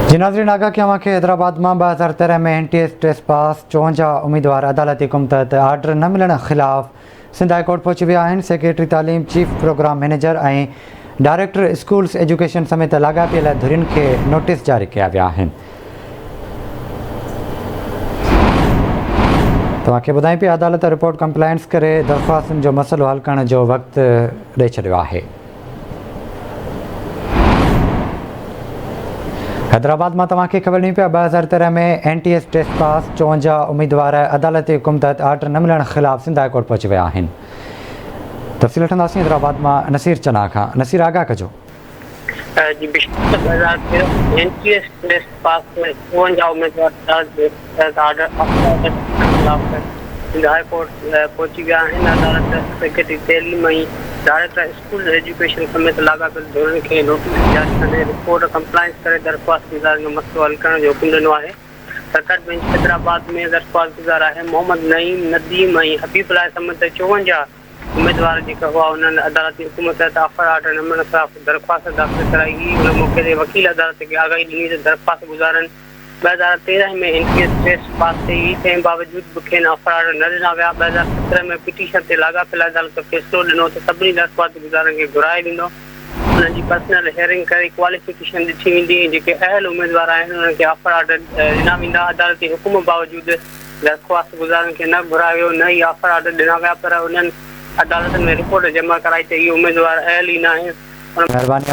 जी नाज़रीन, आगाह कयां कि हैदराबाद में 2013 में NTS टेस्ट पास 54 उम्मीदवार अदालती हुकुम तहत आर्डर न मिलण खिलाफ सिंध हाई कोर्ट पहुची विया आहिनि। सेक्रेटरी तालीम, चीफ प्रोग्राम मैनेजर ऐं डायरेक्टर स्कूल्स एजुकेशन समेत लाॻापियल धुरियुनि खे नोटिस जारी कया विया आहिनि। तव्हांखे ॿुधायूं पिया, अदालत रिपोर्ट कंप्लायंस करे दरख़्वास्तुनि जो मसइलो हल करण जो वक़्तु ॾेई छॾियो आहे। हैदराबाद में तव्हांखे ख़बर ॾियूं पिया, 2013 में NTS टेस्ट पास 54 उम्मीदवार अदालती हुकुम तहत आर्डर न मिलण खिलाफ सिंध हाई कोर्ट पहुची विया आहिनि। तफ़सील वठंदासीं हैदराबाद में नसीर चना खां। नसीर, आगाह कजो। जी, 2013 NTS टेस्ट पास में 54 उम्मीदवार आर्डर सिंध हाई कोर्ट पहुची विया आहिनि। अदालत सेक्रेटरी तालीम ऐं डायरेक्टर स्कूल एजुकेशन समेत लाॻापियल धुरियुनि खे नोटिस जारी करे रिपोर्ट कंप्लायंस करे दरख़्वास्त गुज़ारण जो मसइलो हल करण जो हुकुम ॾिनो आहे। सरकार बेंच हैदराबाद में दरख़्वास्त गुज़ार आहे। मोहम्मद नईम, नदीम ऐं हबीबुल्लाह समेत 54 उम्मीदवार जेका हुआ उन्हनि अदालती हुकुम तहत ऑफर आर्डर न मिलण खिलाफ़ दरख़्वास्त दाख़िल कराई हुई। उन मौक़े ते वकील अदालत खे आगाही ॾिनी त दरख़्वास्त गुज़ारनि 2013 में NTS टेस्ट पास थी तंहिं बावजूदि बि खेनि ऑफर आर्डर न ॾिना विया। 2017 में पिटीशन ते लाॻापियल अदालत फ़ैसिलो ॾिनो त सभिनी दरख़्वास्त गुज़ारनि खे घुराए ॾींदो। उन्हनि जी पर्सनल हियरिंग करे क्वालिफिकेशन ॾिठी वेंदी ऐं जेके अहल उम्मीदवार आहिनि उन्हनि खे ऑफर आर्डर ॾिना वेंदा। अदालती हुकुम बावजूदि दरख़्वास्त गुज़ारनि खे न घुरायो वियो, न ई ऑफर आर्डर ॾिना विया, पर उन्हनि अदालत में रिपोर्ट जमा कराई त इहे उम्मीदवार अहल ई न आहिनि। महिरबानी।